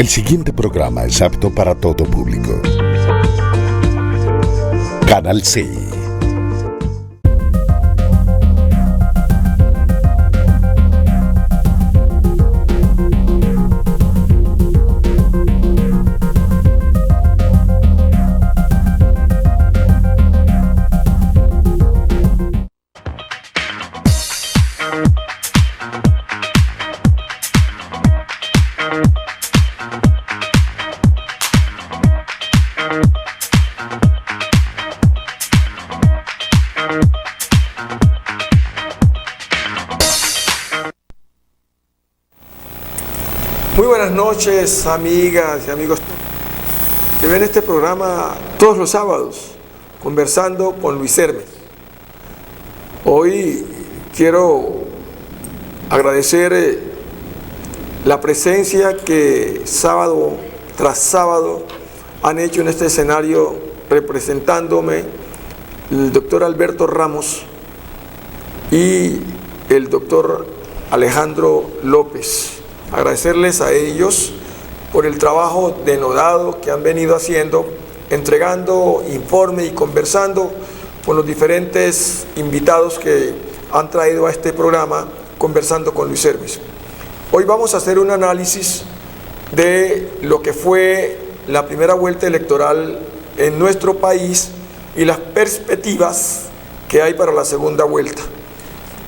El siguiente programa es apto para todo público. Canal C. Muy buenas noches, amigas y amigos que ven este programa todos los sábados, conversando con Luis Hermes. Hoy quiero agradecer la presencia que sábado tras sábado han hecho en este escenario representándome el doctor Alberto Ramos y el doctor Alejandro López. Agradecerles a ellos por el trabajo denodado que han venido haciendo, entregando informe y conversando con los diferentes invitados que han traído a este programa, conversando con Luis Hermes. Hoy vamos a hacer un análisis de lo que fue la primera vuelta electoral en nuestro país y las perspectivas que hay para la segunda vuelta.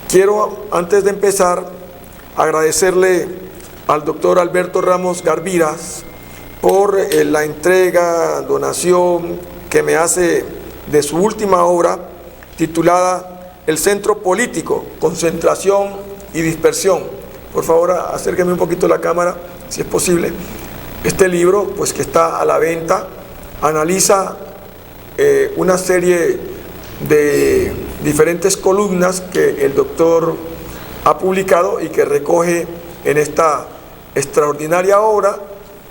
Quiero, antes de empezar, agradecerle al doctor Alberto Ramos Garviras por la entrega, donación que me hace de su última obra titulada El Centro Político, Concentración y Dispersión. Por favor, acérqueme un poquito la cámara, si es posible. Este libro, pues que está a la venta, analiza una serie de diferentes columnas que el doctor ha publicado y que recoge en esta extraordinaria obra,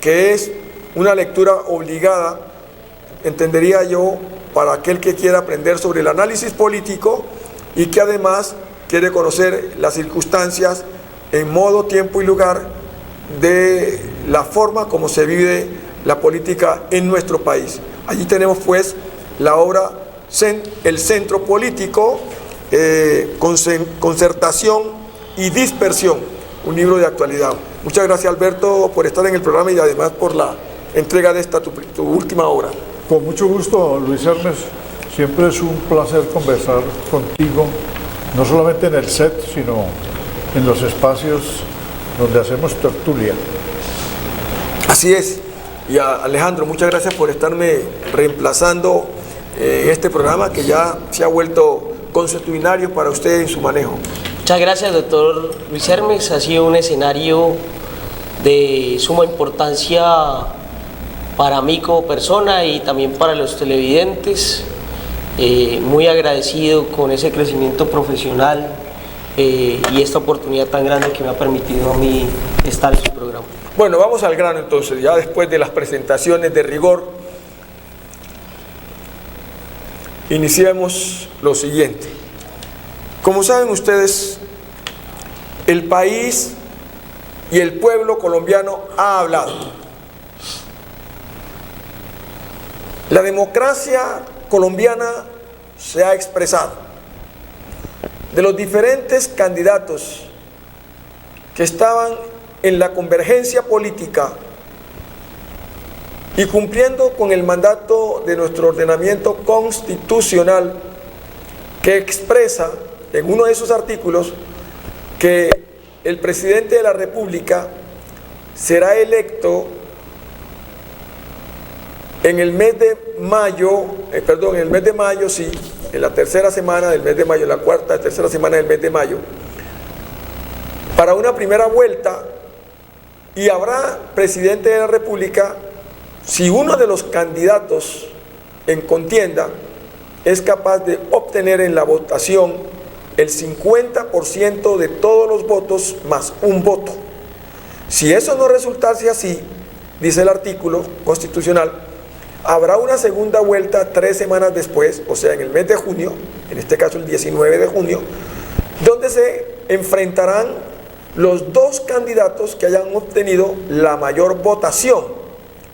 que es una lectura obligada, entendería yo, para aquel que quiera aprender sobre el análisis político y que además quiere conocer las circunstancias en modo, tiempo y lugar de la forma como se vive la política en nuestro país. Allí tenemos pues la obra El Centro Político, Concertación y Dispersión, un libro de actualidad. Muchas gracias, Alberto, por estar en el programa y además por la entrega de esta tu última obra. Con mucho gusto, Luis Hermes. Siempre es un placer conversar contigo, no solamente en el set, sino en los espacios donde hacemos tertulia. Así es. Y a Alejandro, muchas gracias por estarme reemplazando en este programa que ya se ha vuelto consuetudinario para usted en su manejo. Muchas gracias, doctor Luis Hermes. Ha sido un escenario de suma importancia para mí como persona y también para los televidentes. Muy agradecido con ese crecimiento profesional y esta oportunidad tan grande que me ha permitido a mí estar en su programa. Bueno, vamos al grano entonces, ya después de las presentaciones de rigor. Iniciemos lo siguiente. Como saben ustedes, el país y el pueblo colombiano ha hablado. La democracia colombiana se ha expresado. De los diferentes candidatos que estaban en la convergencia política y cumpliendo con el mandato de nuestro ordenamiento constitucional, que expresa en uno de esos artículos que el presidente de la República será electo en el mes de mayo, sí, en la tercera semana del mes de mayo, la tercera semana del mes de mayo, para una primera vuelta, y habrá presidente de la República si uno de los candidatos en contienda es capaz de obtener en la votación el 50% de todos los votos más un voto. Si eso no resultase así, dice el artículo constitucional, habrá una segunda vuelta 3 semanas después, o sea en el mes de junio, en este caso el 19 de junio, donde se enfrentarán los dos candidatos que hayan obtenido la mayor votación.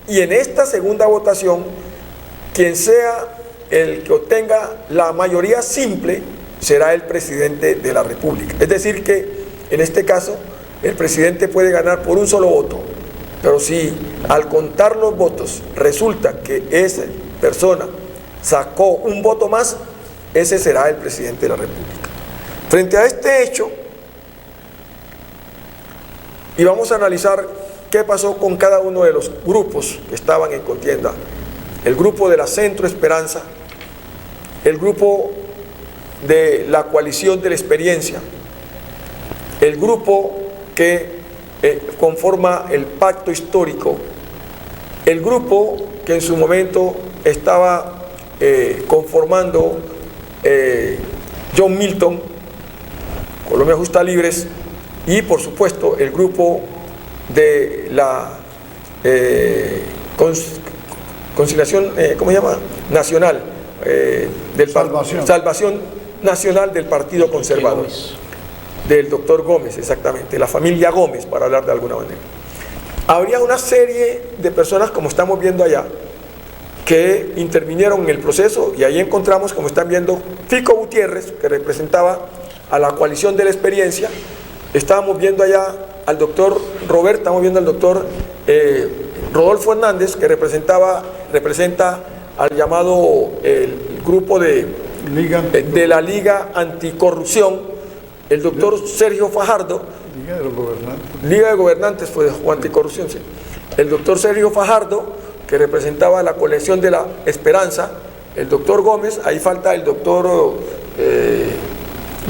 Y en esta segunda votación, quien sea el que obtenga la mayoría simple será el presidente de la República. Es decir que, en este caso, el presidente puede ganar por un solo voto, pero si al contar los votos resulta que esa persona sacó un voto más, ese será el presidente de la República. Frente a este hecho, y vamos a analizar qué pasó con cada uno de los grupos que estaban en contienda. El grupo de la Centro Esperanza, el grupo de la Coalición de la Experiencia, el grupo que conforma el Pacto Histórico, el grupo que en su momento estaba conformando John Milton, Colombia Justa Libres, y por supuesto el grupo de la conciliación, ¿cómo se llama? Nacional, Salvación Nacional del Partido Conservador, del doctor Gómez, exactamente, la familia Gómez, para hablar de alguna manera. Habría una serie de personas, como estamos viendo allá, que intervinieron en el proceso, y ahí encontramos, como están viendo, Fico Gutiérrez, que representaba a la Coalición de la Experiencia. Estábamos viendo allá al doctor Robert, estamos viendo al doctor Rodolfo Hernández, que representa al llamado el grupo de la Liga Anticorrupción, el doctor Sergio Fajardo, Liga de Gobernantes fue o Anticorrupción, sí. El doctor Sergio Fajardo, que representaba la Coalición de la Esperanza, el doctor Gómez, ahí falta el doctor,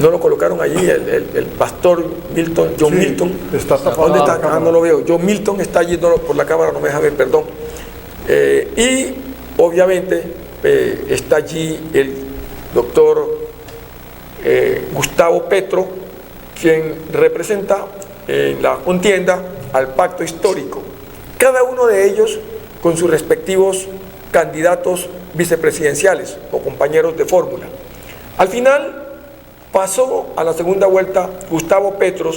no lo colocaron allí, el pastor Milton, John Milton. Está tapado. ¿Dónde está? No lo veo. John Milton está allí, no, por la cámara no me deja ver, perdón. Y obviamente está allí el doctor Gustavo Petro, quien representa en la contienda al Pacto Histórico. Cada uno de ellos con sus respectivos candidatos vicepresidenciales o compañeros de fórmula. Al final pasó a la segunda vuelta Gustavo Petro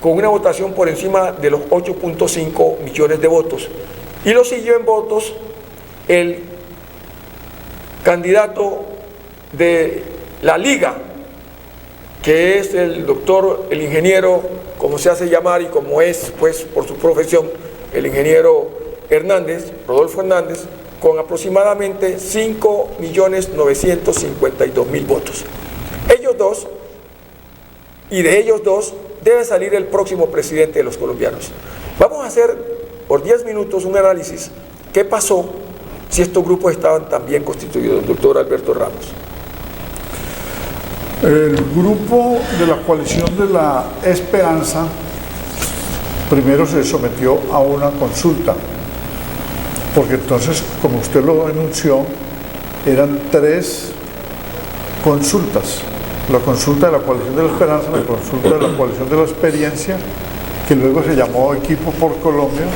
con una votación por encima de los 8.5 millones de votos, y lo siguió en votos el candidato de la Liga, que es el doctor, el ingeniero, como se hace llamar y como es pues por su profesión, el ingeniero Hernández, Rodolfo Hernández, con aproximadamente 5.952.000 votos. Ellos dos, y de ellos dos, debe salir el próximo presidente de los colombianos. Vamos a hacer por 10 minutos un análisis. ¿Qué pasó si estos grupos estaban tan bien constituidos, doctor Alberto Ramos? El grupo de la Coalición de la Esperanza primero se sometió a una consulta, porque entonces, como usted lo anunció, eran 3 consultas: la consulta de la Coalición de la Esperanza, la consulta de la Coalición de la Experiencia, que luego se llamó Equipo por Colombia,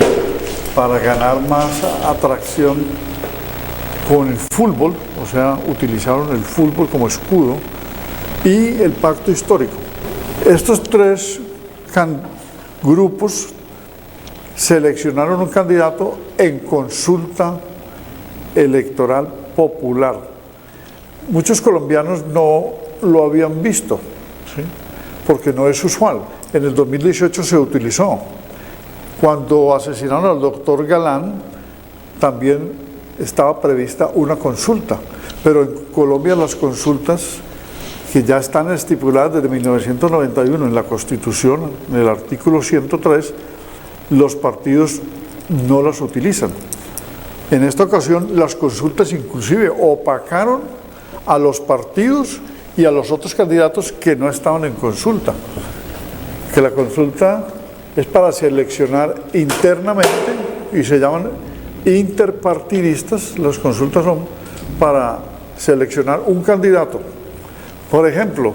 para ganar más atracción con el fútbol, o sea, utilizaron el fútbol como escudo, y el Pacto Histórico. Estos 3 grupos seleccionaron un candidato en consulta electoral popular. Muchos colombianos no lo habían visto, ¿sí?, porque no es usual. En el 2018 se utilizó. Cuando asesinaron al doctor Galán, también estaba prevista una consulta, pero en Colombia las consultas, que ya están estipuladas desde 1991 en la Constitución, en el artículo 103, los partidos no las utilizan. En esta ocasión las consultas inclusive opacaron a los partidos y a los otros candidatos que no estaban en consulta. Que la consulta es para seleccionar internamente y se llaman interpartidistas. Las consultas son para seleccionar un candidato. Por ejemplo,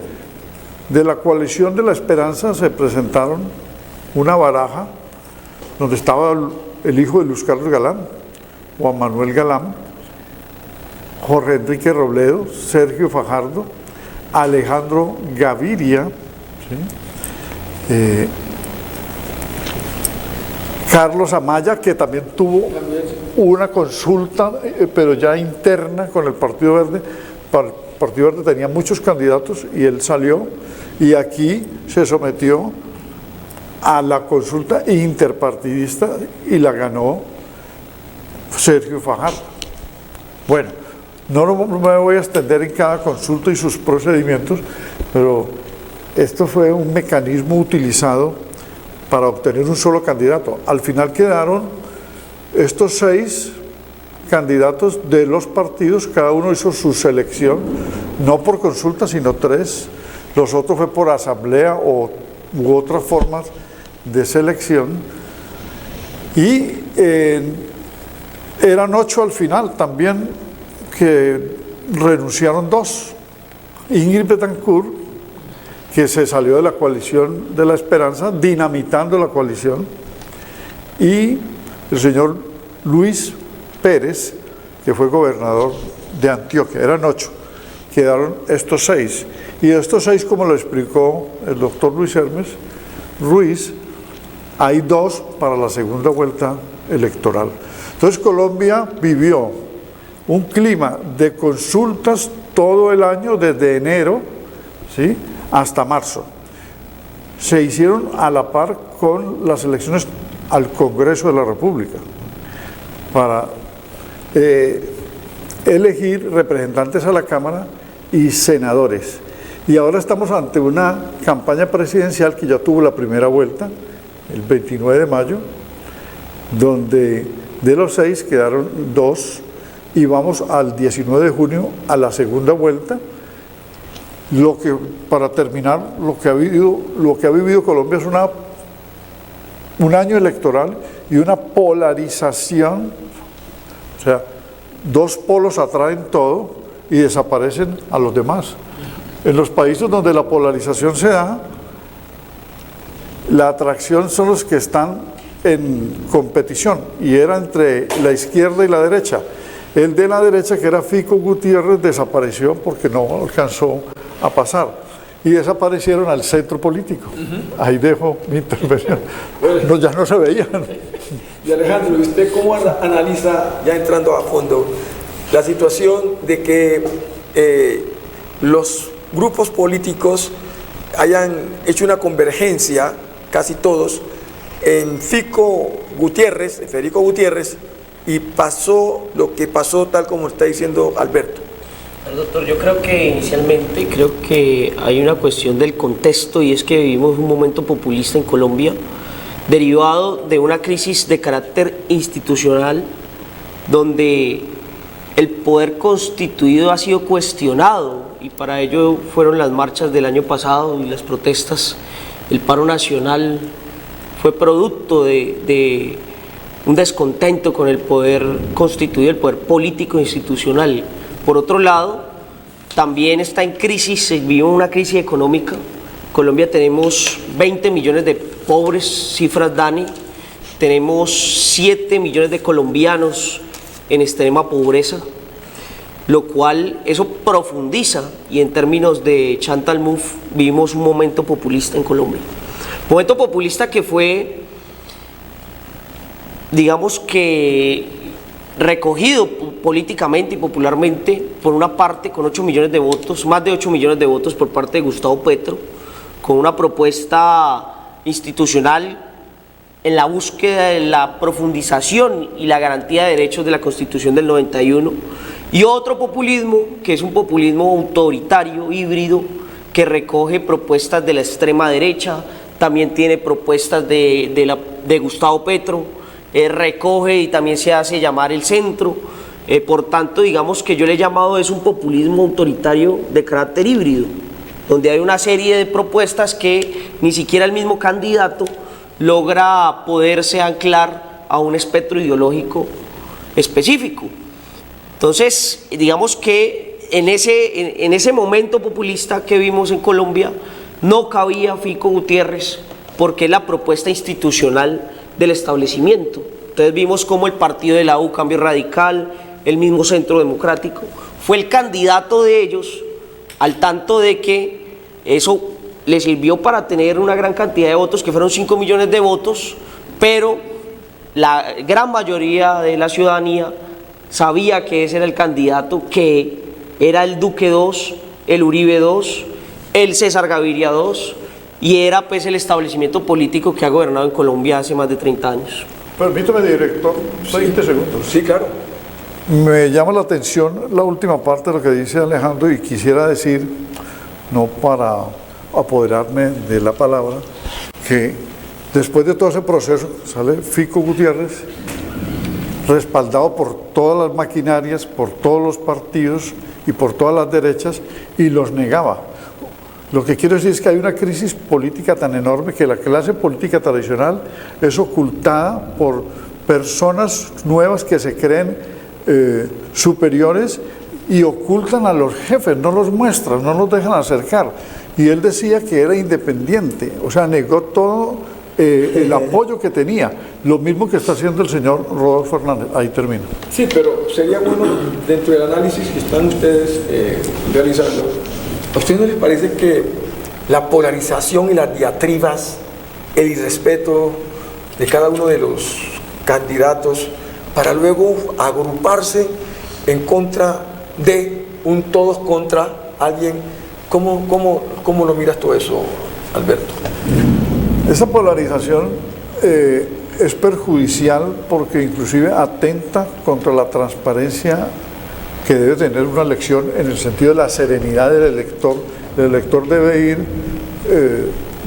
de la Coalición de la Esperanza se presentaron una baraja donde estaba el hijo de Luis Carlos Galán, Juan Manuel Galán, Jorge Enrique Robledo, Sergio Fajardo, Alejandro Gaviria, ¿sí?, Carlos Amaya, que también tuvo una consulta, pero ya interna con el Partido Verde. El Partido Verde tenía muchos candidatos y él salió, y aquí se sometió a la consulta interpartidista y la ganó Sergio Fajardo. Bueno, no me voy a extender en cada consulta y sus procedimientos, pero esto fue un mecanismo utilizado para obtener un solo candidato. Al final quedaron estos 6 candidatos de los partidos, cada uno hizo su selección, no por consulta, sino 3. Los otros fue por asamblea u otras formas de selección. Y eran 8 al final también, que renunciaron 2. Ingrid Betancourt, que se salió de la coalición de la Esperanza, dinamitando la coalición, y el señor Luis Pérez, que fue gobernador de Antioquia. Eran 8, quedaron estos 6. Y de estos 6, como lo explicó el doctor Luis Hermes Ruiz, hay 2 para la segunda vuelta electoral. Entonces Colombia vivió un clima de consultas todo el año, desde enero, ¿sí?, hasta marzo. Se hicieron a la par con las elecciones al Congreso de la República para elegir representantes a la Cámara y senadores. Y ahora estamos ante una campaña presidencial que ya tuvo la primera vuelta, el 29 de mayo, donde de los 6 quedaron 2, y vamos al 19 de junio a la segunda vuelta. Lo que, para terminar, lo que ha vivido Colombia es un año electoral y una polarización. O sea, 2 polos atraen todo y desaparecen a los demás. En los países donde la polarización se da, la atracción son los que están en competición, y era entre la izquierda y la derecha. El de la derecha, que era Fico Gutiérrez, desapareció porque no alcanzó a pasar, y desaparecieron al centro político. Ahí dejo mi intervención. No, ya no se veían. Y Alejandro, ¿usted cómo analiza, ya entrando a fondo, la situación de que los grupos políticos hayan hecho una convergencia, casi todos, en Federico Gutiérrez, y pasó lo que pasó, tal como está diciendo Alberto? Doctor, yo creo que inicialmente hay una cuestión del contexto, y es que vivimos un momento populista en Colombia derivado de una crisis de carácter institucional, donde el poder constituido ha sido cuestionado, y para ello fueron las marchas del año pasado y las protestas. El paro nacional fue producto de un descontento con el poder constituido, el poder político e institucional. Por otro lado, también está en crisis, se vive una crisis económica. En Colombia tenemos 20 millones de pobres, cifras DANI, tenemos 7 millones de colombianos en extrema pobreza, lo cual eso profundiza, y en términos de Chantal Mouffe vivimos un momento populista en Colombia. Momento populista que fue, digamos que, recogido políticamente y popularmente, por una parte, con 8 millones de votos, más de 8 millones de votos por parte de Gustavo Petro, con una propuesta institucional en la búsqueda de la profundización y la garantía de derechos de la Constitución del 91, y otro populismo, que es un populismo autoritario, híbrido, que recoge propuestas de la extrema derecha, también tiene propuestas de Gustavo Petro, recoge y también se hace llamar el centro. Por tanto, digamos que yo le he llamado es un populismo autoritario de carácter híbrido, donde hay una serie de propuestas que ni siquiera el mismo candidato logra poderse anclar a un espectro ideológico específico. Entonces, digamos que en ese momento populista que vimos en Colombia, no cabía Fico Gutiérrez, porque es la propuesta institucional del establecimiento. Entonces vimos cómo el partido de la U, Cambio Radical, el mismo Centro Democrático, fue el candidato de ellos, al tanto de que eso le sirvió para tener una gran cantidad de votos, que fueron 5 millones de votos, pero la gran mayoría de la ciudadanía sabía que ese era el candidato, que era el Duque II, el Uribe II, el César Gaviria II, y era pues el establecimiento político que ha gobernado en Colombia hace más de 30 años. Permítame, director, 20 segundos. Sí, claro. Me llama la atención la última parte de lo que dice Alejandro, y quisiera decir, no para apoderarme de la palabra, que después de todo ese proceso sale Fico Gutiérrez, respaldado por todas las maquinarias, por todos los partidos y por todas las derechas, y los negaba. Lo que quiero decir es que hay una crisis política tan enorme que la clase política tradicional es ocultada por personas nuevas que se creen superiores y ocultan a los jefes, no los muestran, no los dejan acercar. Y él decía que era independiente, o sea, negó todo el apoyo que tenía, lo mismo que está haciendo el señor Rodolfo Hernández. Ahí termino. Sí, pero sería bueno, dentro del análisis que están ustedes realizando, ¿a ustedes no les parece que la polarización y las diatribas, el irrespeto de cada uno de los candidatos para luego agruparse en contra de un todos contra alguien, ¿cómo lo miras tú eso, Alberto? Esa polarización es perjudicial porque inclusive atenta contra la transparencia que debe tener una elección, en el sentido de la serenidad del elector. El elector debe ir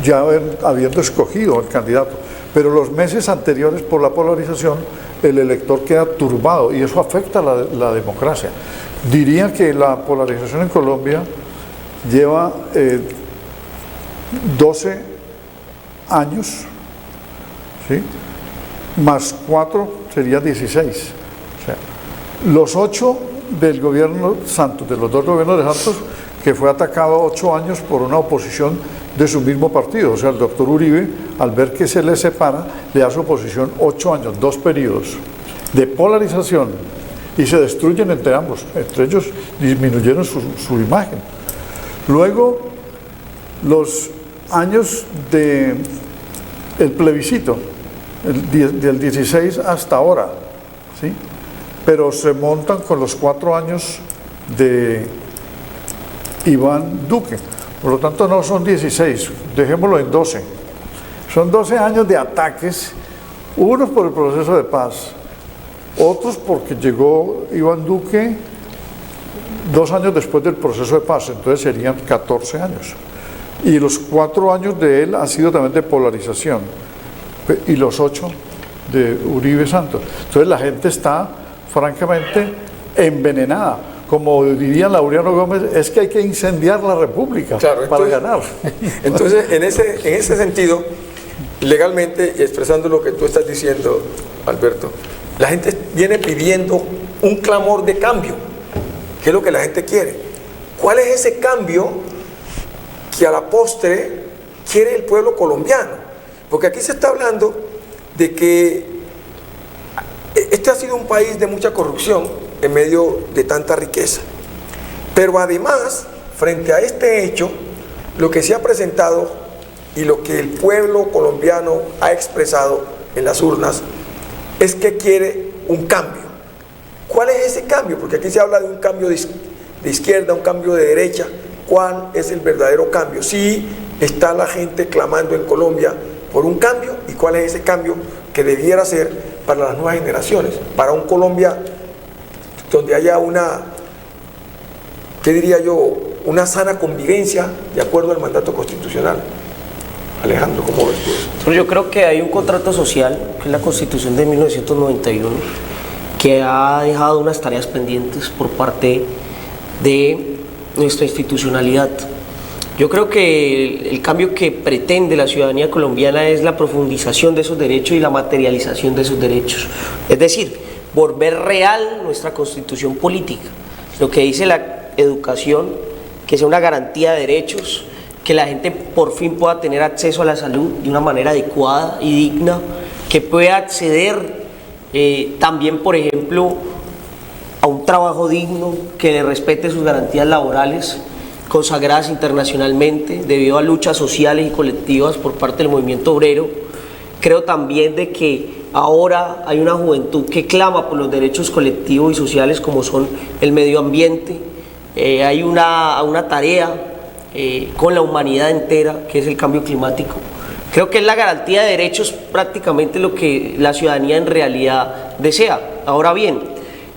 ya habiendo escogido al candidato, pero los meses anteriores, por la polarización, el elector queda turbado y eso afecta la democracia. Diría que la polarización en Colombia lleva 12 años, ¿sí? Más 4 sería 16. O sea, los 8 del gobierno Santos, de los dos gobiernos de Santos, que fue atacado 8 años por una oposición de su mismo partido. O sea, el doctor Uribe, al ver que se le separa, le da su oposición 8 años, 2 periodos de polarización, y se destruyen entre ambos. Entre ellos disminuyeron su imagen. Luego, los años del plebiscito, del 16 hasta ahora, ¿sí? Pero se montan con los 4 años de Iván Duque. Por lo tanto, no son 16, dejémoslo en 12. Son 12 años de ataques, unos por el proceso de paz, otros porque llegó Iván Duque 2 años después del proceso de paz, entonces serían 14 años. Y los 4 años de él han sido también de polarización, y los 8 de Uribe Santos. Entonces la gente está francamente envenenada. Como diría Laureano Gómez, es que hay que incendiar la República, claro, para ganar. Entonces, en ese sentido, legalmente, y expresando lo que tú estás diciendo, Alberto, la gente viene pidiendo un clamor de cambio, que es lo que la gente quiere. ¿Cuál es ese cambio que a la postre quiere el pueblo colombiano? Porque aquí se está hablando de que este ha sido un país de mucha corrupción en medio de tanta riqueza. Pero además, frente a este hecho, lo que se ha presentado y lo que el pueblo colombiano ha expresado en las urnas es que quiere un cambio. ¿Cuál es ese cambio? Porque aquí se habla de un cambio de izquierda, un cambio de derecha. ¿Cuál es el verdadero cambio? Sí, está la gente clamando en Colombia por un cambio, y cuál es ese cambio que debiera ser para las nuevas generaciones, para un Colombia donde haya una, ¿qué diría yo?, una sana convivencia de acuerdo al mandato constitucional. Alejandro, ¿cómo ves tú eso? Yo creo que hay un contrato social, que es la Constitución de 1991, que ha dejado unas tareas pendientes por parte de nuestra institucionalidad. Yo creo que el cambio que pretende la ciudadanía colombiana es la profundización de esos derechos y la materialización de esos derechos. Es decir, volver real nuestra constitución política. Lo que dice la educación, que sea una garantía de derechos, que la gente por fin pueda tener acceso a la salud de una manera adecuada y digna, que pueda acceder también, por ejemplo, a un trabajo digno, que le respete sus garantías laborales, consagradas internacionalmente debido a luchas sociales y colectivas por parte del movimiento obrero. Creo también de que ahora hay una juventud que clama por los derechos colectivos y sociales como son el medio ambiente. Hay una tarea con la humanidad entera, que es el cambio climático. Creo que es la garantía de derechos prácticamente lo que la ciudadanía en realidad desea. Ahora bien,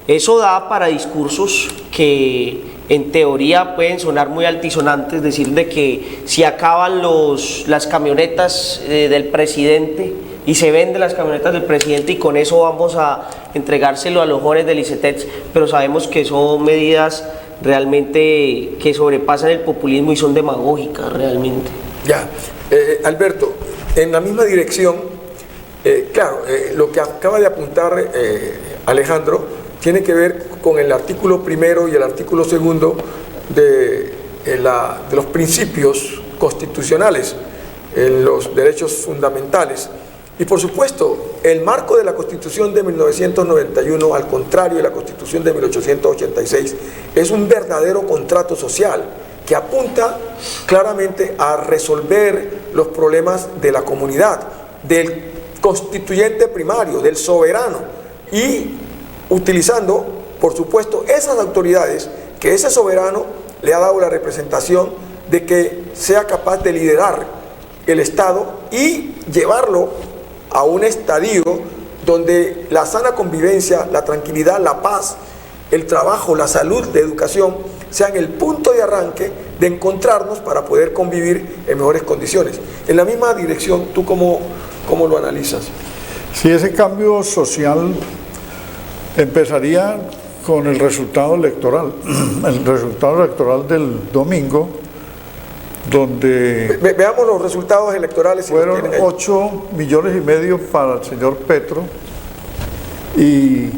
eso da para discursos que en teoría pueden sonar muy altisonantes, decir de que si acaban las camionetas del presidente y se venden las camionetas del presidente y con eso vamos a entregárselo a los jóvenes del ICETEX, pero sabemos que son medidas realmente que sobrepasan el populismo y son demagógicas realmente. Ya, Alberto, en la misma dirección, claro, lo que acaba de apuntar Alejandro tiene que ver con el artículo primero y el artículo segundo de los principios constitucionales, los derechos fundamentales. Y por supuesto, el marco de la Constitución de 1991, al contrario de la Constitución de 1886, es un verdadero contrato social que apunta claramente a resolver los problemas de la comunidad, del constituyente primario, del soberano, y utilizando, por supuesto, esas autoridades que ese soberano le ha dado la representación de que sea capaz de liderar el Estado y llevarlo a un estadio donde la sana convivencia, la tranquilidad, la paz, el trabajo, la salud, la educación sean el punto de arranque de encontrarnos para poder convivir en mejores condiciones. En la misma dirección, ¿tú cómo lo analizas? Sí, ese cambio social empezaría con el resultado electoral. El resultado electoral del domingo, donde veamos los resultados electorales. Fueron 8,5 millones para el señor Petro y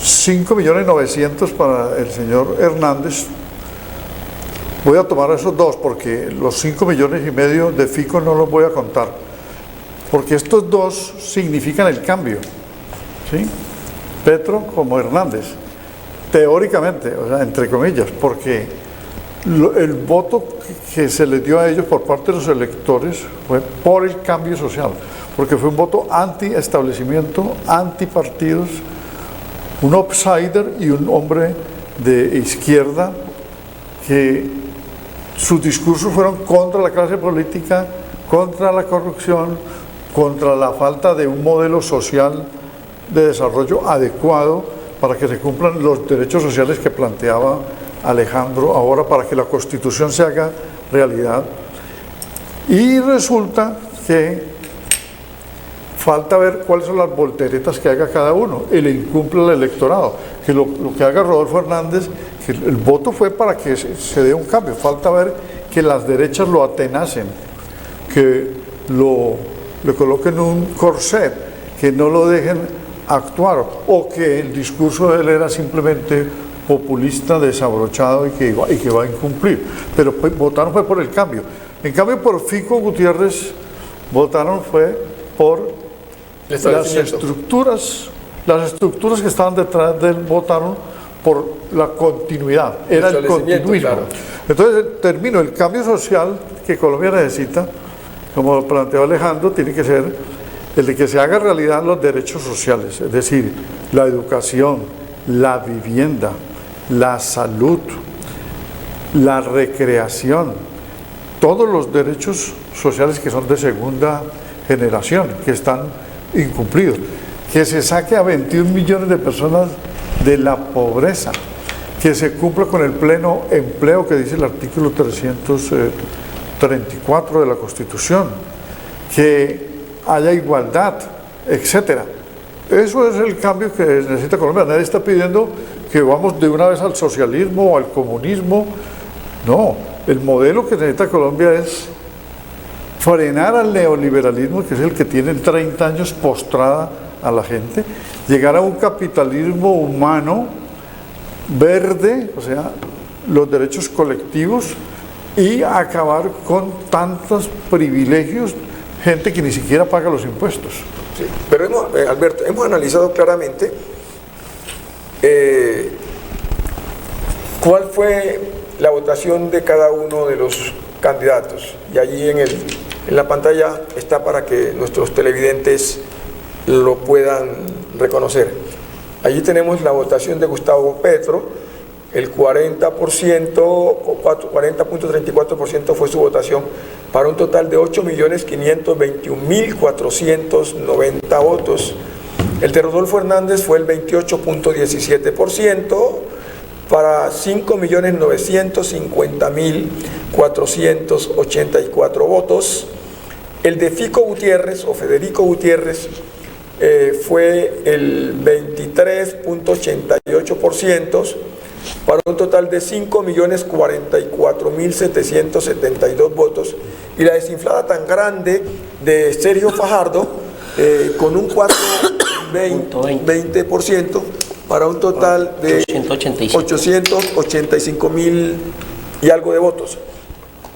5,9 millones para el señor Hernández. Voy a tomar esos dos porque los 5,5 millones de Fico no los voy a contar, porque estos dos significan el cambio, ¿sí? Petro como Hernández, teóricamente, o sea, entre comillas, porque el voto que se les dio a ellos por parte de los electores fue por el cambio social, porque fue un voto anti-establecimiento, anti-partidos, un outsider y un hombre de izquierda que sus discursos fueron contra la clase política, contra la corrupción, contra la falta de un modelo social de desarrollo adecuado para que se cumplan los derechos sociales que planteaba Alejandro ahora, para que la Constitución se haga realidad. Y resulta que falta ver cuáles son las volteretas que haga cada uno, el incumple el electorado, que lo que haga Rodolfo Hernández, que el voto fue para que se dé un cambio, falta ver que las derechas lo atenacen, que le coloquen un corset, que no lo dejen actuar, o que el discurso de él era simplemente populista, desabrochado y que va a incumplir. Pero votaron fue por el cambio. En cambio, por Fico Gutiérrez votaron fue por las estructuras que estaban detrás de él, votaron por la continuidad, era el continuismo. Claro. Entonces, termino, el cambio social que Colombia necesita, como lo planteó Alejandro, tiene que ser el de que se haga realidad los derechos sociales, es decir, la educación, la vivienda, la salud, la recreación, todos los derechos sociales que son de segunda generación, que están incumplidos, que se saque a 21 millones de personas de la pobreza, que se cumpla con el pleno empleo que dice el artículo 334 de la Constitución, que haya igualdad, etcétera. Eso es el cambio que necesita Colombia. Nadie está pidiendo que vamos de una vez al socialismo o al comunismo. No, el modelo que necesita Colombia es frenar al neoliberalismo, que es el que tiene 30 años postrada a la gente, llegar a un capitalismo humano, verde, o sea, los derechos colectivos, y acabar con tantos privilegios, gente que ni siquiera paga los impuestos. Sí, pero Alberto, hemos analizado claramente cuál fue la votación de cada uno de los candidatos. Y allí en la pantalla está para que nuestros televidentes lo puedan reconocer. Allí tenemos la votación de Gustavo Petro. El 40.34% fue su votación, para un total de 8.521.490 votos. El de Rodolfo Hernández fue el 28.17%, para 5.950.484 votos. El de Fico Gutiérrez o Federico Gutiérrez fue el 23.88%, para un total de 5.044.772 votos, y la desinflada tan grande de Sergio Fajardo con un 4.20%, para un total de 885.000 y algo de votos.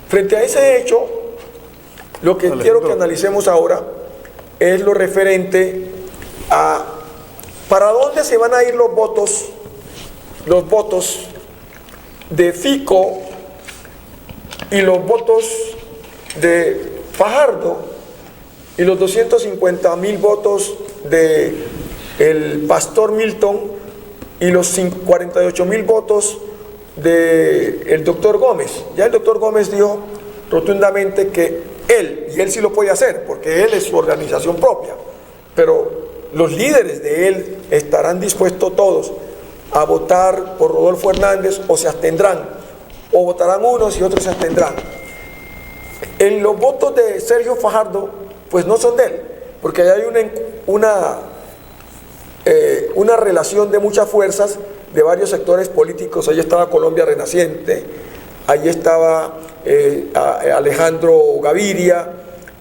Frente a ese hecho, lo que quiero que analicemos ahora es lo referente a para dónde se van a ir los votos de Fico y los votos de Fajardo y los 250.000 votos de el pastor Milton y los 48.000 votos del doctor Gómez. Ya el doctor Gómez dijo rotundamente que él sí lo puede hacer, porque él es su organización propia, pero los líderes de él estarán dispuestos todos a votar por Rodolfo Hernández, o se abstendrán, o votarán unos y otros se abstendrán. En los votos de Sergio Fajardo, pues no son de él, porque hay una relación de muchas fuerzas de varios sectores políticos. Ahí estaba Colombia Renaciente, ahí estaba Alejandro Gaviria,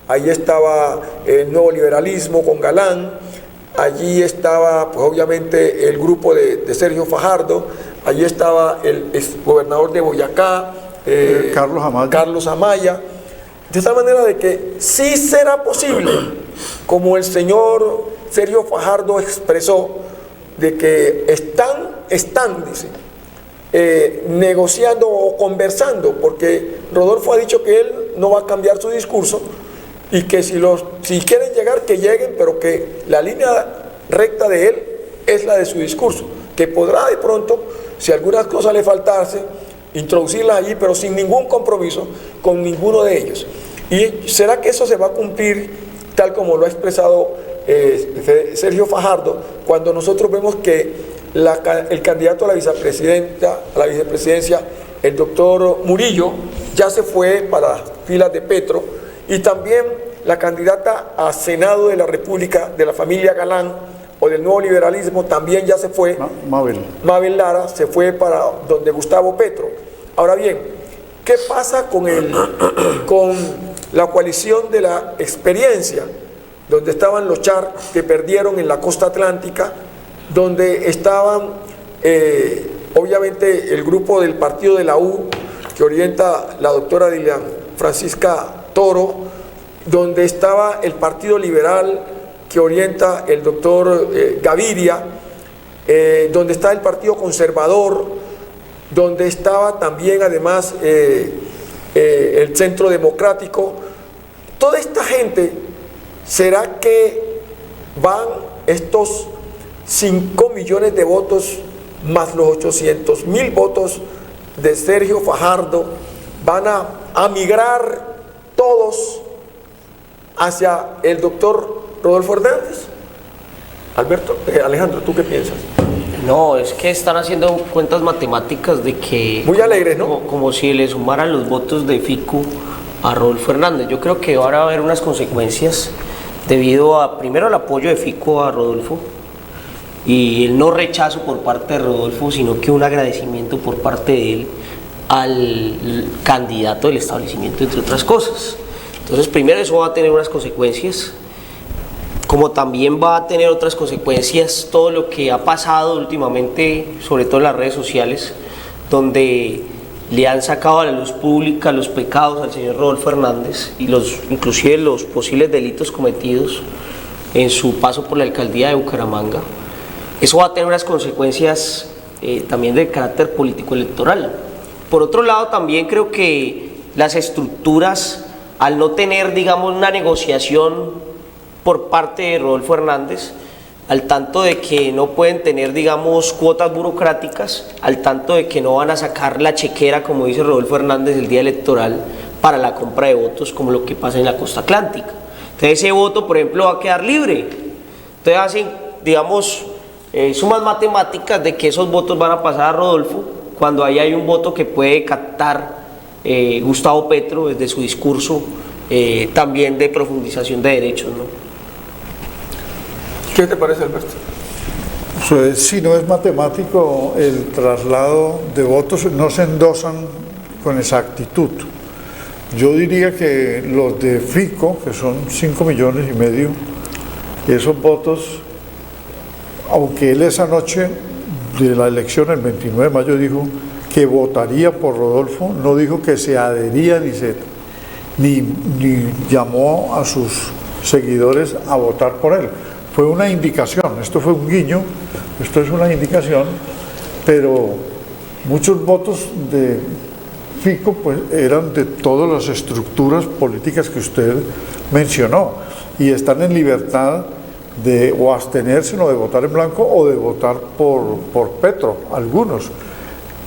ahí estaba el Nuevo Liberalismo con Galán, allí estaba pues obviamente el grupo de Sergio Fajardo, allí estaba el exgobernador de Boyacá, Carlos Amaya, de tal manera de que sí será posible, como el señor Sergio Fajardo expresó, de que están, dice, negociando o conversando, porque Rodolfo ha dicho que él no va a cambiar su discurso, y que si quieren llegar, que lleguen, pero que la línea recta de él es la de su discurso, que podrá de pronto, si algunas cosas le faltase, introducirlas allí, pero sin ningún compromiso con ninguno de ellos. ¿Y será que eso se va a cumplir tal como lo ha expresado Sergio Fajardo, cuando nosotros vemos que el candidato a la vicepresidencia, el doctor Murillo, ya se fue para las filas de Petro, y también la candidata a Senado de la República de la familia Galán o del Nuevo Liberalismo también ya se fue, Mabel Lara se fue para donde Gustavo Petro. Ahora bien, ¿qué pasa con la coalición de la experiencia? Donde estaban los Char, que perdieron en la costa atlántica, donde estaban obviamente el grupo del partido de la U, que orienta la doctora Dilian Francisca Toro, donde estaba el Partido Liberal, que orienta el doctor Gaviria, donde está el Partido Conservador, donde estaba también además el Centro Democrático. Toda esta gente, ¿será que van estos 5 millones de votos más los 800.000 votos de Sergio Fajardo, van a migrar todos hacia el doctor Rodolfo Hernández? Alejandro, ¿tú qué piensas? No, es que están haciendo cuentas matemáticas de que... Muy alegres, ¿no? Como si le sumaran los votos de Fico a Rodolfo Hernández. Yo creo que van a haber unas consecuencias debido a, primero, al apoyo de Fico a Rodolfo y el no rechazo por parte de Rodolfo, sino que un agradecimiento por parte de él al candidato del establecimiento, entre otras cosas. Entonces, primero, eso va a tener unas consecuencias, como también va a tener otras consecuencias todo lo que ha pasado últimamente, sobre todo en las redes sociales, donde le han sacado a la luz pública los pecados al señor Rodolfo Hernández y inclusive los posibles delitos cometidos en su paso por la alcaldía de Bucaramanga. Eso va a tener unas consecuencias también de carácter político-electoral, Por otro lado, también creo que las estructuras, al no tener, digamos, una negociación por parte de Rodolfo Hernández, al tanto de que no pueden tener, digamos, cuotas burocráticas, al tanto de que no van a sacar la chequera, como dice Rodolfo Hernández, el día electoral para la compra de votos, como lo que pasa en la costa atlántica. Entonces ese voto, por ejemplo, va a quedar libre. Entonces hacen, digamos, sumas matemáticas de que esos votos van a pasar a Rodolfo, cuando ahí hay un voto que puede captar Gustavo Petro desde su discurso también de profundización de derechos, ¿no? ¿Qué te parece, Alberto? Pues, si no es matemático, el traslado de votos no se endosan con exactitud. Yo diría que los de Fico, que son 5,5 millones, esos votos, aunque él esa noche de la elección, el 29 de mayo, dijo que votaría por Rodolfo, no dijo que se adhería ni llamó a sus seguidores a votar por él. Fue una indicación, esto fue un guiño, esto es una indicación, pero muchos votos de Fico pues eran de todas las estructuras políticas que usted mencionó y están en libertad de o abstenerse o de votar en blanco o de votar por Petro, algunos.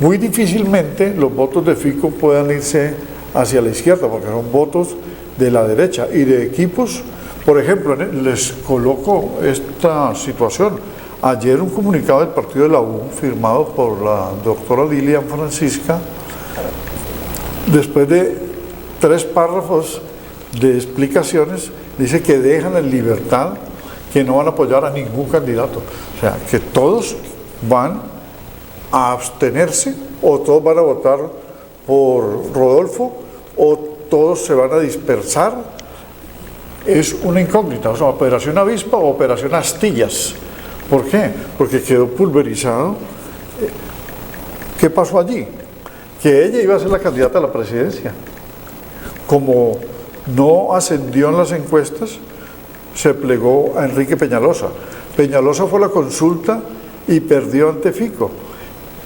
Muy difícilmente los votos de Fico puedan irse hacia la izquierda porque son votos de la derecha y de equipos. Por ejemplo, les coloco esta situación. Ayer un comunicado del partido de la U, firmado por la doctora Lilian Francisca, después de 3 párrafos de explicaciones, dice que dejan en libertad, que no van a apoyar a ningún candidato. O sea, que todos van a abstenerse o todos van a votar por Rodolfo o todos se van a dispersar. Es una incógnita, o sea, operación avispa o operación astillas. ¿Por qué? Porque quedó pulverizado. ¿Qué pasó allí? Que ella iba a ser la candidata a la presidencia. Como no ascendió en las encuestas, se plegó a Enrique Peñalosa. Peñalosa fue a la consulta y perdió ante Fico.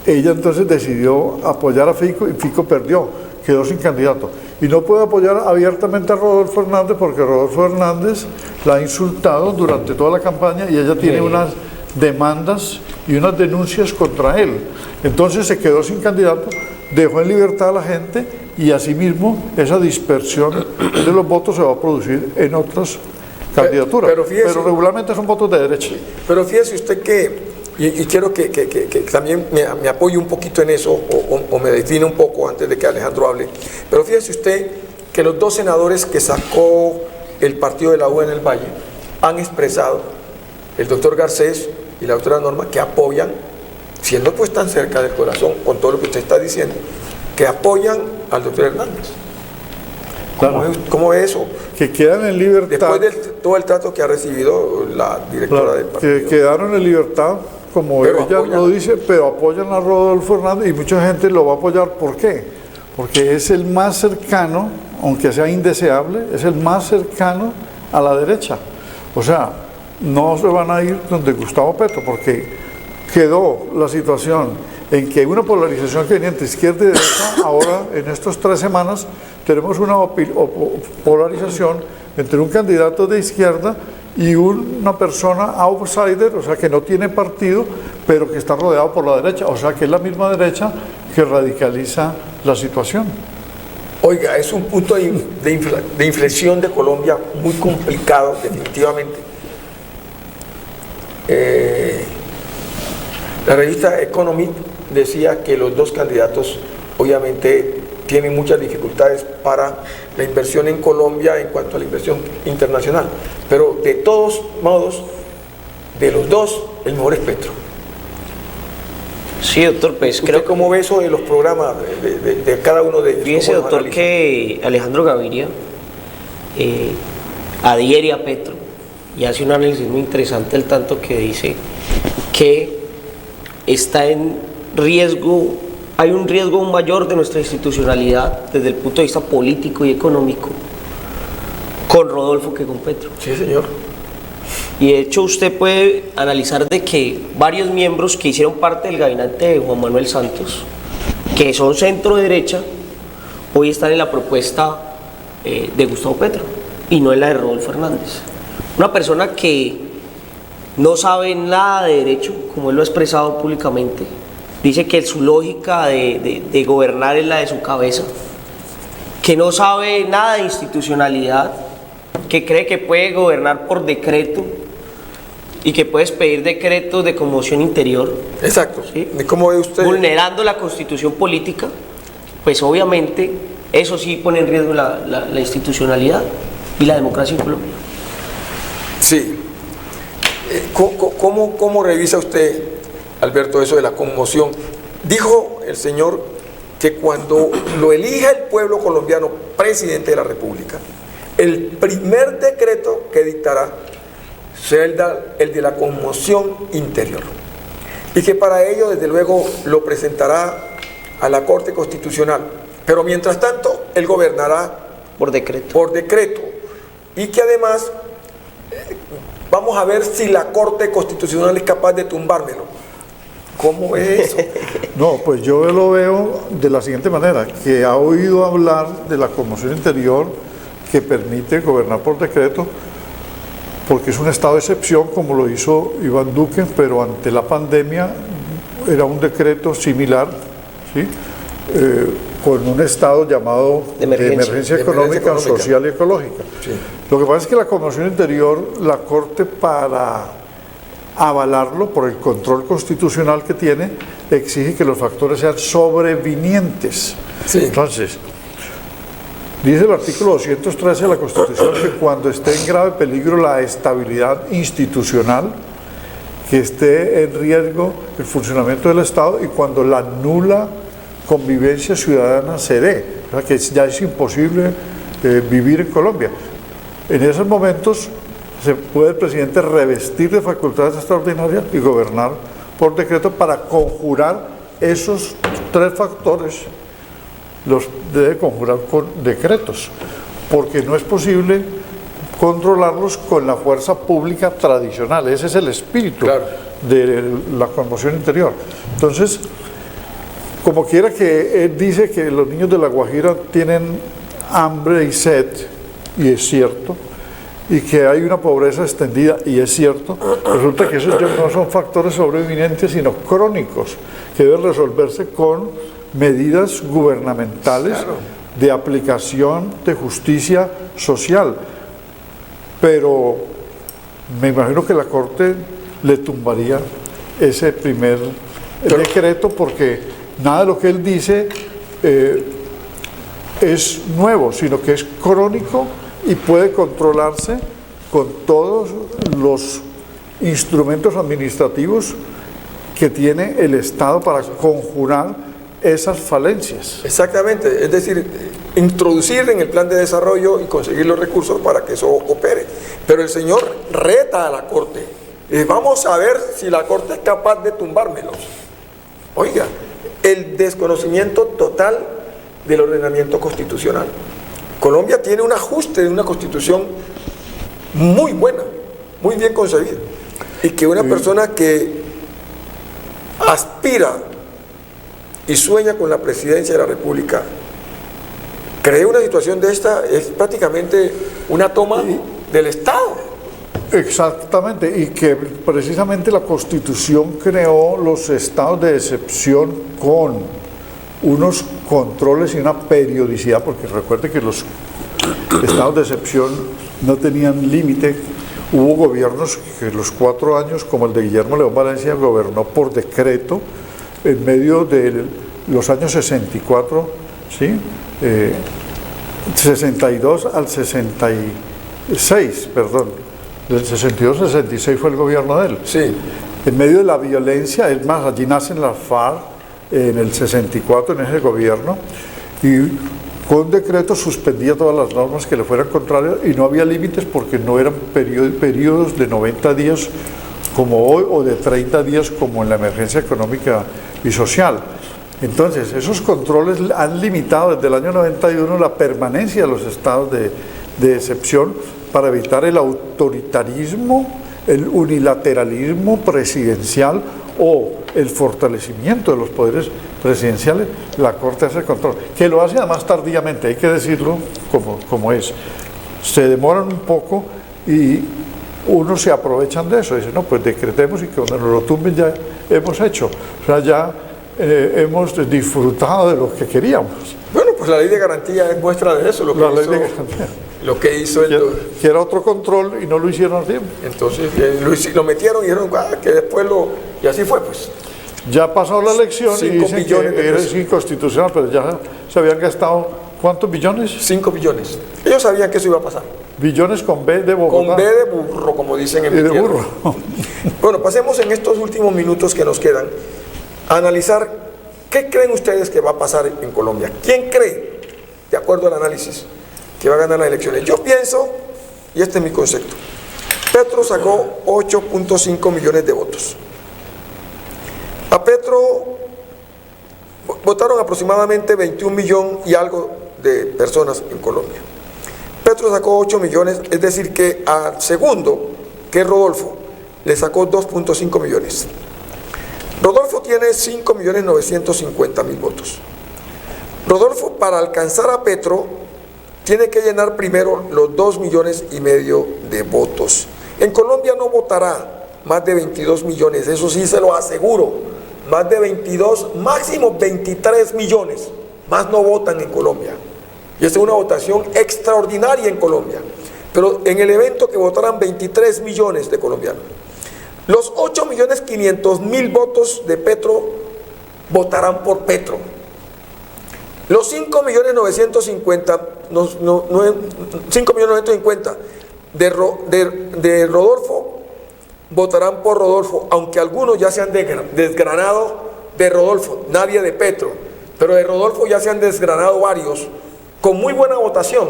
Ella entonces decidió apoyar a Fico y Fico perdió, quedó sin candidato. Y no puede apoyar abiertamente a Rodolfo Hernández porque Rodolfo Hernández la ha insultado durante toda la campaña y ella tiene unas demandas y unas denuncias contra él. Entonces se quedó sin candidato, dejó en libertad a la gente y asimismo esa dispersión de los votos se va a producir en otras candidaturas. Pero regularmente son votos de derecha. Pero fíjese usted que, y quiero que también me apoye un poquito en eso o me define un poco antes de que Alejandro hable, pero fíjese usted que los 2 senadores que sacó el partido de la U en el Valle han expresado, el doctor Garcés y la doctora Norma, que apoyan, siendo pues tan cerca del corazón con todo lo que usted está diciendo, que apoyan al doctor Hernández. ¿Cómo es eso? Que quedan en libertad. Después de todo el trato que ha recibido la directora del partido. Que quedaron en libertad, como pero ella lo dice, pero apoyan a Rodolfo Hernández y mucha gente lo va a apoyar. ¿Por qué? Porque es el más cercano, aunque sea indeseable, es el más cercano a la derecha. O sea, no se van a ir donde Gustavo Petro, porque quedó la situación en que hay una polarización que venía entre izquierda y derecha. Ahora, en estas 3 semanas, tenemos una polarización entre un candidato de izquierda y una persona outsider, o sea, que no tiene partido, pero que está rodeado por la derecha, o sea, que es la misma derecha que radicaliza la situación. Oiga, es un punto de inflexión de Colombia muy complicado, definitivamente. La revista Economic decía que los 2 candidatos obviamente tienen muchas dificultades para la inversión en Colombia en cuanto a la inversión internacional, pero de todos modos, de los 2, el mejor es Petro. Sí, doctor, pues creo. ¿Cómo ve eso de los programas de cada uno de ellos? Fíjese, doctor, que Alejandro Gaviria adhiere a Petro y hace un análisis muy interesante, al tanto que dice que está en riesgo, hay un riesgo mayor de nuestra institucionalidad desde el punto de vista político y económico con Rodolfo que con Petro. Sí, señor. Y de hecho usted puede analizar de que varios miembros que hicieron parte del gabinete de Juan Manuel Santos, que son centro derecha, hoy están en la propuesta de Gustavo Petro y no en la de Rodolfo Hernández. Una persona que no sabe nada de derecho, como él lo ha expresado públicamente, dice que su lógica de gobernar es la de su cabeza, que no sabe nada de institucionalidad, que cree que puede gobernar por decreto y que puedes pedir decretos de conmoción interior. Exacto. ¿Sí? ¿Cómo ve usted? Vulnerando la constitución política, pues obviamente eso sí pone en riesgo la institucionalidad y la democracia en Colombia. Sí. ¿Cómo revisa usted, Alberto, eso de la conmoción? Dijo el señor que cuando lo elija el pueblo colombiano presidente de la República, el primer decreto que dictará será el de la conmoción interior. Y que para ello, desde luego, lo presentará a la Corte Constitucional. Pero mientras tanto, él gobernará Por decreto. por decreto. Y que además, vamos a ver si la Corte Constitucional es capaz de tumbármelo. ¿Cómo es eso? No, pues yo lo veo de la siguiente manera, que ha oído hablar de la conmoción interior que permite gobernar por decreto, porque es un estado de excepción como lo hizo Iván Duque, pero ante la pandemia era un decreto similar, ¿sí? Con un estado llamado de emergencia económica, social y ecológica. Sí. Lo que pasa es que la conmoción interior, la Corte, para avalarlo por el control constitucional que tiene, exige que los factores sean sobrevinientes. Sí. Entonces, dice el artículo 213 de la Constitución que cuando esté en grave peligro la estabilidad institucional, que esté en riesgo el funcionamiento del Estado y cuando la nula convivencia ciudadana se dé, o sea, que ya es imposible vivir en Colombia. En esos momentos se puede el presidente revestir de facultades extraordinarias y gobernar por decreto para conjurar esos tres factores. Los debe conjurar con decretos, porque no es posible controlarlos con la fuerza pública tradicional. Ese es el espíritu de la conmoción interior. Entonces, como quiera que él dice que los niños de La Guajira tienen hambre y sed, y es cierto, y que hay una pobreza extendida, y es cierto, resulta que esos ya no son factores sobrevinientes, sino crónicos, que deben resolverse con medidas gubernamentales de aplicación de justicia social. Pero me imagino que la Corte le tumbaría ese primer decreto, porque nada de lo que él dice es nuevo, sino que es crónico y puede controlarse con todos los instrumentos administrativos que tiene el Estado para conjurar esas falencias. Exactamente, es decir, introducir en el plan de desarrollo y conseguir los recursos para que eso opere. Pero el señor reta a la Corte. Vamos a ver si la Corte es capaz de tumbármelos. Oiga, el desconocimiento total del ordenamiento constitucional. Colombia tiene un ajuste de una constitución muy buena, muy bien concebida. Y que una persona que aspira y sueña con la presidencia de la República cree una situación de esta, es prácticamente una toma del Estado. Exactamente, y que precisamente la Constitución creó los estados de excepción con unos controles y una periodicidad, porque recuerde que los estados de excepción no tenían límite. Hubo gobiernos que los 4 años, como el de Guillermo León Valencia, gobernó por decreto en medio de los años 64, ¿sí? 62 al 66, perdón. Del 62 al 66 fue el gobierno de él. Sí. En medio de la violencia, es más, allí nacen las FARC en el 64, en ese gobierno, y con decreto suspendía todas las normas que le fueran contrarias y no había límites porque no eran periodos de 90 días como hoy o de 30 días como en la emergencia económica y social. Entonces, esos controles han limitado desde el año 91 la permanencia de los estados de excepción para evitar el autoritarismo, el unilateralismo presidencial o el fortalecimiento de los poderes presidenciales, la Corte hace el control, que lo hace además tardíamente, hay que decirlo como es. Se demoran un poco y unos se aprovechan de eso, dicen, no, pues decretemos y que cuando nos lo tumben ya hemos hecho, o sea, ya hemos disfrutado de lo que queríamos. Bueno, pues la ley de garantía es muestra de eso, lo que hizo que era otro control y no lo hicieron a tiempo. Entonces lo metieron y dijeron que después y así fue, pues. Ya pasó la elección y dicen que era inconstitucional, pero ya se habían gastado, ¿cuántos billones? 5 billones. Ellos sabían que eso iba a pasar. Billones con B de Bogotá. Con B de burro, como dicen en mi tierra. Bueno, pasemos en estos últimos minutos que nos quedan a analizar qué creen ustedes que va a pasar en Colombia. ¿Quién cree, de acuerdo al análisis, que va a ganar las elecciones? Yo pienso, y este es mi concepto, Petro sacó 8.5 millones de votos. A Petro votaron aproximadamente 21 millones y algo de personas en Colombia. Petro sacó 8 millones, es decir que al segundo, que es Rodolfo, le sacó 2.5 millones. Rodolfo tiene 5.950.000 votos. Rodolfo, para alcanzar a Petro, tiene que llenar primero los 2,5 millones de votos. En Colombia no votará más de 22 millones, eso sí se lo aseguro. Más de 22, máximo 23 millones, más no votan en Colombia. Y esta es una votación extraordinaria en Colombia. Pero en el evento que votarán 23 millones de colombianos. Los 8.500.000 votos de Petro votarán por Petro. Los 5.950.000 de Rodolfo votarán por Rodolfo, aunque algunos ya se han desgranado de Rodolfo, nadie de Petro, pero de Rodolfo ya se han desgranado varios, con muy buena votación,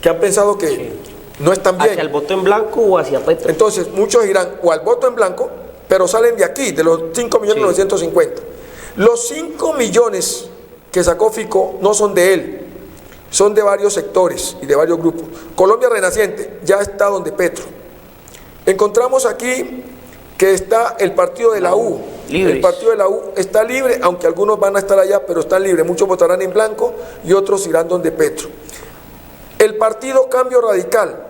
que han pensado que no están bien. ¿Hacia el voto en blanco o hacia Petro? Entonces, muchos irán o al voto en blanco, pero salen de aquí, de los 5.950.000. Los 5 millones que sacó Fico no son de él, son de varios sectores y de varios grupos. Colombia Renaciente ya está donde Petro. Encontramos aquí que está el partido de la U. Libres. El partido de la U está libre, aunque algunos van a estar allá, pero están libres. Muchos votarán en blanco y otros irán donde Petro. El partido Cambio Radical,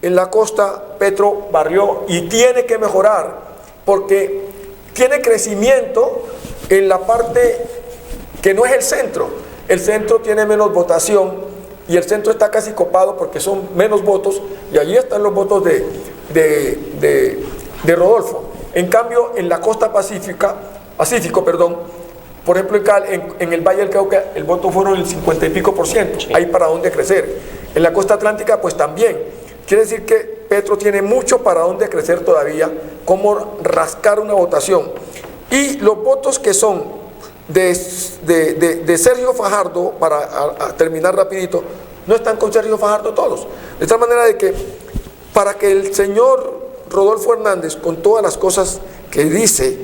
en la costa, Petro barrió y tiene que mejorar, porque tiene crecimiento en la parte que no es el centro. El centro tiene menos votación y el centro está casi copado porque son menos votos, y allí están los votos de Rodolfo. En cambio, en la costa Pacífico, por ejemplo en el Valle del Cauca, el voto fueron el 50 y pico %, sí. Hay para dónde crecer. En la costa atlántica, pues también. Quiere decir que Petro tiene mucho para dónde crecer todavía, cómo rascar una votación. Y los votos que son de Sergio Fajardo, para terminar rapidito, no están con Sergio Fajardo todos. De tal manera de que para que el señor Rodolfo Hernández, con todas las cosas que dice,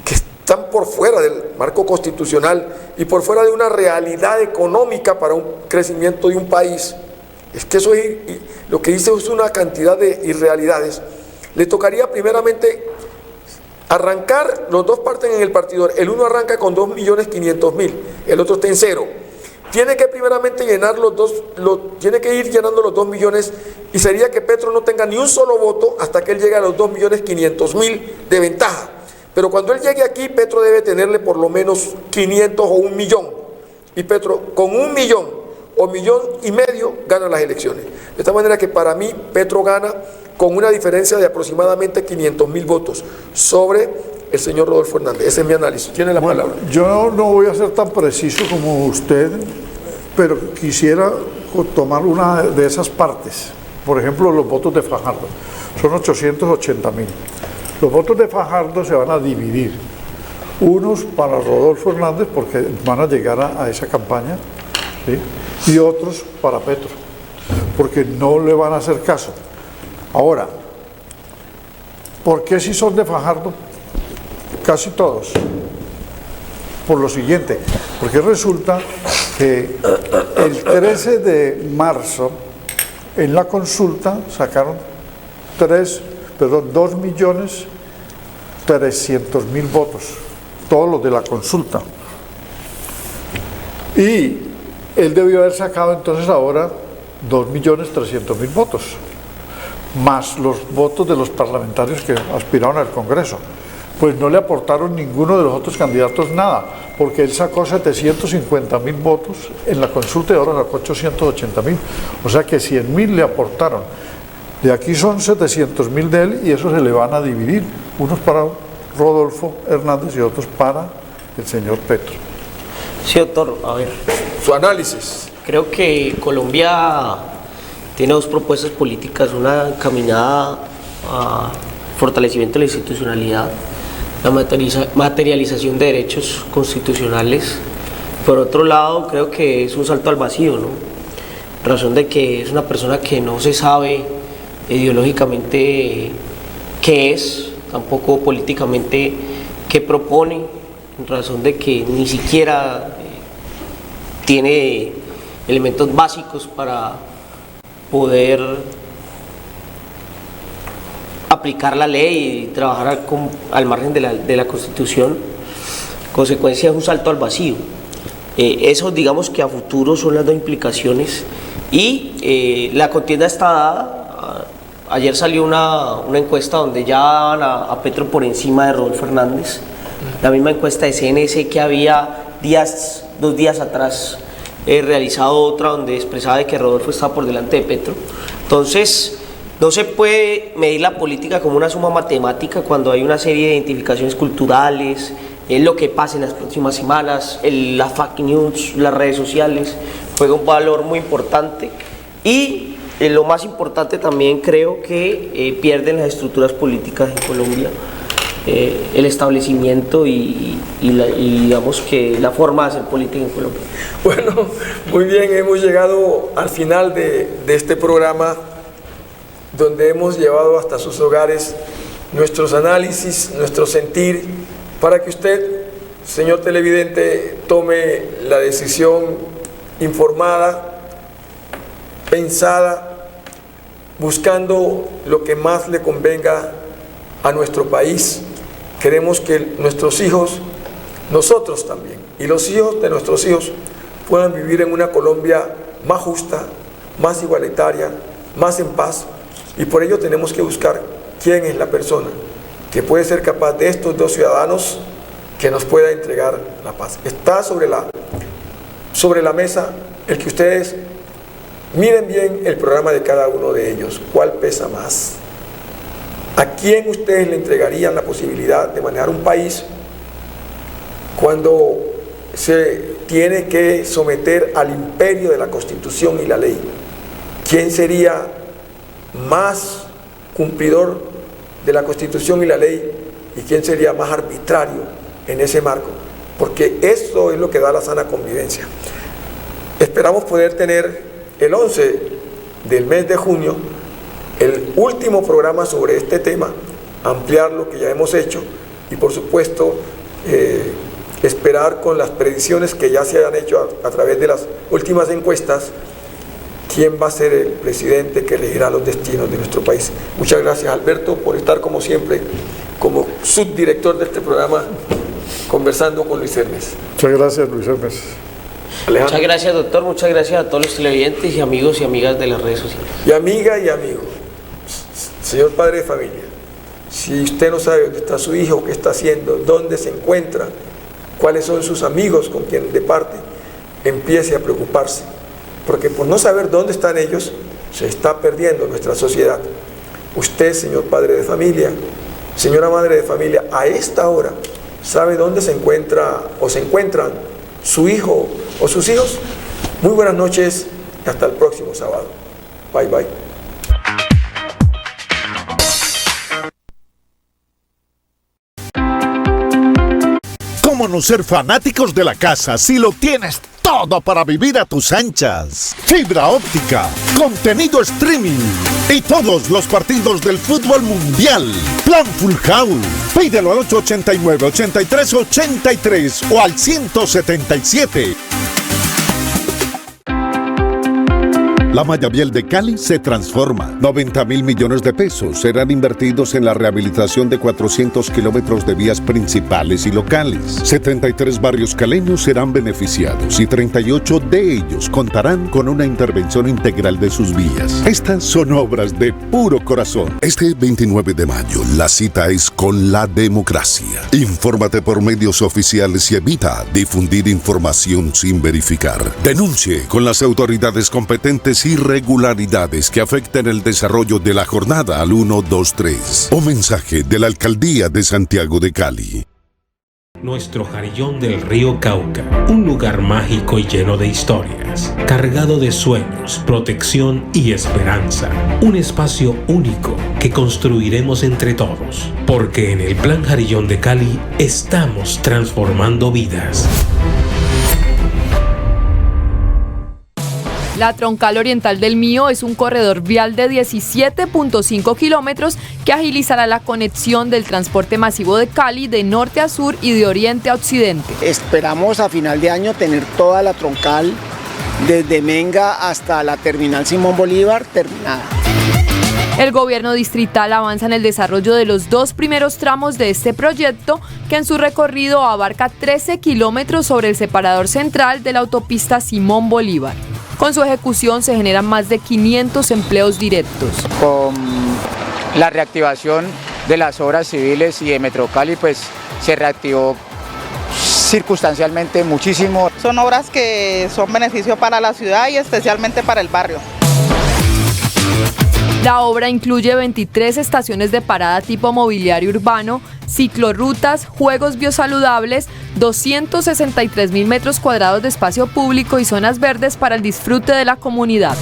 que están por fuera del marco constitucional y por fuera de una realidad económica para un crecimiento de un país, es que eso es, lo que dice es una cantidad de irrealidades. Le tocaría primeramente arrancar, los dos parten en el partidor, el uno arranca con 2.500.000, el otro está en cero. Tiene que primeramente llenar tiene que ir llenando los 2 millones, y sería que Petro no tenga ni un solo voto hasta que él llegue a los 2.500.000 de ventaja. Pero cuando él llegue aquí, Petro debe tenerle por lo menos 500 o 1 millón. Y Petro, con 1 millón o 1,5 millones, gana las elecciones. De esta manera que para mí, Petro gana con una diferencia de aproximadamente 500.000 votos sobre el señor Rodolfo Hernández. Ese es mi análisis. Tiene la palabra. Yo no voy a ser tan preciso como usted, pero quisiera tomar una de esas partes. Por ejemplo, los votos de Fajardo. Son 880.000. Los votos de Fajardo se van a dividir. Unos para Rodolfo Hernández, porque van a llegar a esa campaña, ¿sí? Y otros para Petro, porque no le van a hacer caso. Ahora, ¿por qué si son de Fajardo? Casi todos. Por lo siguiente, porque resulta que el 13 de marzo en la consulta sacaron 2.300.000 votos, todos los de la consulta. Y él debió haber sacado entonces ahora 2.300.000 votos, más los votos de los parlamentarios que aspiraron al Congreso. Pues no le aportaron ninguno de los otros candidatos nada, porque él sacó 750.000 votos en la consulta y ahora sacó 880.000. O sea que 100.000 le aportaron. De aquí son 700.000 de él y eso se le van a dividir, unos para Rodolfo Hernández y otros para el señor Petro. Sí, doctor, a ver. Su análisis. Creo que Colombia tiene dos propuestas políticas, una encaminada a fortalecimiento de la institucionalidad, la materialización de derechos constitucionales. Por otro lado, creo que es un salto al vacío, ¿no? En razón de que es una persona que no se sabe ideológicamente qué es, tampoco políticamente qué propone, en razón de que ni siquiera tiene elementos básicos para poder aplicar la ley y trabajar al margen de la Constitución. Consecuencia es un salto al vacío. Eso, digamos que a futuro son las dos implicaciones. Y la contienda está dada. Ayer salió una encuesta donde ya daban a Petro por encima de Rodolfo Hernández. La misma encuesta de CNS que había 2 días atrás realizado otra donde expresaba de que Rodolfo estaba por delante de Petro. Entonces, no se puede medir la política como una suma matemática cuando hay una serie de identificaciones culturales, lo que pasa en las próximas semanas, las fake news, las redes sociales, juega un valor muy importante. Y lo más importante también creo que pierden las estructuras políticas en Colombia, el establecimiento y digamos que la forma de hacer política en Colombia. Bueno, muy bien, hemos llegado al final de este programa donde hemos llevado hasta sus hogares nuestros análisis, nuestro sentir, para que usted, señor televidente, tome la decisión informada, pensada, buscando lo que más le convenga a nuestro país. Queremos que nuestros hijos, nosotros también, y los hijos de nuestros hijos puedan vivir en una Colombia más justa, más igualitaria, más en paz, y por ello tenemos que buscar quién es la persona que puede ser capaz de estos dos ciudadanos que nos pueda entregar la paz. Está sobre la mesa el que ustedes miren bien el programa de cada uno de ellos, cuál pesa más. ¿A quién ustedes le entregarían la posibilidad de manejar un país cuando se tiene que someter al imperio de la Constitución y la ley? ¿Quién sería más cumplidor de la Constitución y la ley y quién sería más arbitrario en ese marco? Porque eso es lo que da la sana convivencia. Esperamos poder tener el 11 del mes de junio el último programa sobre este tema, ampliar lo que ya hemos hecho y por supuesto esperar con las predicciones que ya se han hecho a través de las últimas encuestas quién va a ser el presidente que regirá los destinos de nuestro país. Muchas gracias, Alberto, por estar como siempre como subdirector de este programa conversando con Luis Hermes. Muchas gracias, Luis Hermes. Alejandro. Muchas gracias, doctor, muchas gracias a todos los televidentes y amigos y amigas de las redes sociales. Y amiga y amigo, señor padre de familia, si usted no sabe dónde está su hijo, qué está haciendo, dónde se encuentra, cuáles son sus amigos con quien departe, empiece a preocuparse, porque por no saber dónde están ellos, se está perdiendo nuestra sociedad. Usted, señor padre de familia, señora madre de familia, a esta hora, ¿sabe dónde se encuentra o se encuentran su hijo o sus hijos? Muy buenas noches y hasta el próximo sábado. Bye, bye. ¿Cómo no ser fanáticos de la casa si lo tienes todo para vivir a tus anchas? Fibra óptica, contenido streaming y todos los partidos del fútbol mundial. Plan Full House. Pídelo al 889-8383 o al 177. La malla vial de Cali se transforma. 90.000 millones de pesos serán invertidos en la rehabilitación de 400 kilómetros de vías principales y locales. 73 barrios caleños serán beneficiados y 38 de ellos contarán con una intervención integral de sus vías. Estas son obras de puro corazón. Este 29 de mayo, la cita es con la democracia. Infórmate por medios oficiales y evita difundir información sin verificar. Denuncie con las autoridades competentes irregularidades que afecten el desarrollo de la jornada al 123. O mensaje de la Alcaldía de Santiago de Cali. Nuestro Jarillón del Río Cauca, un lugar mágico y lleno de historias, cargado de sueños, protección y esperanza. Un espacio único que construiremos entre todos, porque en el Plan Jarillón de Cali estamos transformando vidas. La Troncal Oriental del Mío es un corredor vial de 17.5 kilómetros que agilizará la conexión del transporte masivo de Cali de norte a sur y de oriente a occidente. Esperamos a final de año tener toda la troncal desde Menga hasta la terminal Simón Bolívar terminada. El gobierno distrital avanza en el desarrollo de los 2 primeros tramos de este proyecto, que en su recorrido abarca 13 kilómetros sobre el separador central de la autopista Simón Bolívar. Con su ejecución se generan más de 500 empleos directos. Con la reactivación de las obras civiles y de Metrocali, pues se reactivó circunstancialmente muchísimo. Son obras que son beneficio para la ciudad y especialmente para el barrio. La obra incluye 23 estaciones de parada tipo mobiliario urbano, ciclorrutas, juegos biosaludables, 263.000 metros cuadrados de espacio público y zonas verdes para el disfrute de la comunidad.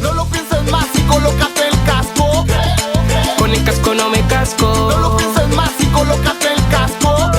No lo pienses más y colócate el casco. Con el casco no me casco. No lo pienses más y colócate el casco.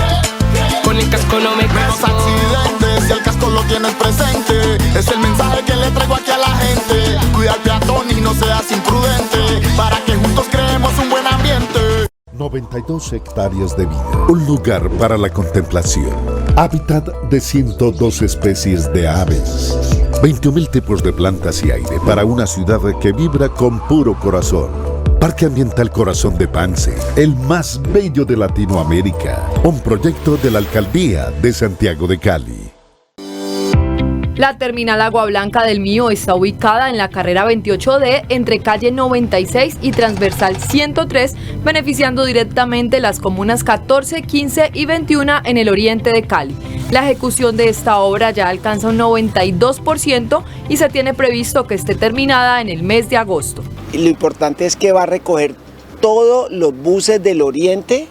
Con el casco no me casco. Menos accidentes si el casco lo tienes presente. Es el mensaje que le traigo aquí a la gente. Cuida al peatón y no seas imprudente, para que juntos creemos un buen ambiente. 92 hectáreas de vida, un lugar para la contemplación, hábitat de 102 especies de aves, 21.000 tipos de plantas y aire para una ciudad que vibra con puro corazón. Parque Ambiental Corazón de Pance, el más bello de Latinoamérica, un proyecto de la Alcaldía de Santiago de Cali. La terminal Agua Blanca del Mío está ubicada en la carrera 28D entre calle 96 y transversal 103, beneficiando directamente las comunas 14, 15 y 21 en el oriente de Cali. La ejecución de esta obra ya alcanza un 92% y se tiene previsto que esté terminada en el mes de agosto. Y lo importante es que va a recoger todos los buses del oriente,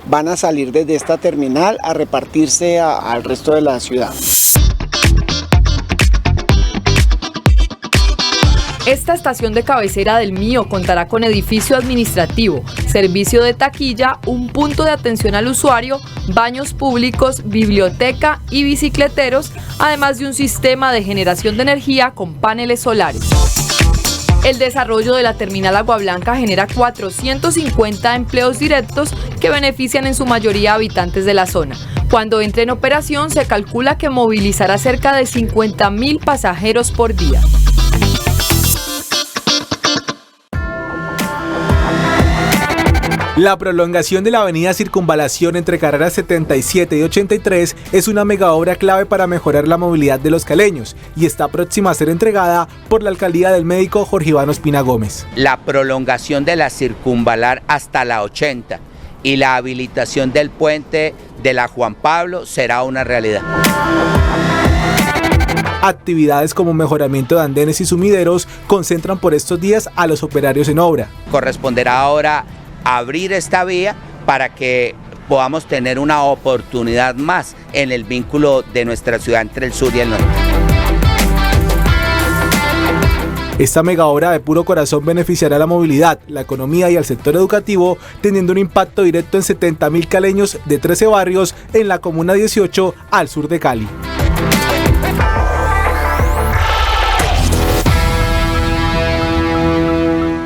van a salir desde esta terminal a repartirse al resto de la ciudad. Esta estación de cabecera del Mío contará con edificio administrativo, servicio de taquilla, un punto de atención al usuario, baños públicos, biblioteca y bicicleteros, además de un sistema de generación de energía con paneles solares. El desarrollo de la terminal Agua Blanca genera 450 empleos directos que benefician en su mayoría a habitantes de la zona. Cuando entre en operación, se calcula que movilizará cerca de 50.000 pasajeros por día. La prolongación de la avenida Circunvalación entre carreras 77 y 83 es una megaobra clave para mejorar la movilidad de los caleños y está próxima a ser entregada por la alcaldía del médico Jorge Iván Ospina Gómez. La prolongación de la Circunvalar hasta la 80 y la habilitación del puente de la Juan Pablo será una realidad. Actividades como mejoramiento de andenes y sumideros concentran por estos días a los operarios en obra. Corresponderá ahora abrir esta vía para que podamos tener una oportunidad más en el vínculo de nuestra ciudad entre el sur y el norte. Esta megaobra de puro corazón beneficiará a la movilidad, la economía y al sector educativo, teniendo un impacto directo en 70.000 caleños de 13 barrios en la comuna 18 al sur de Cali.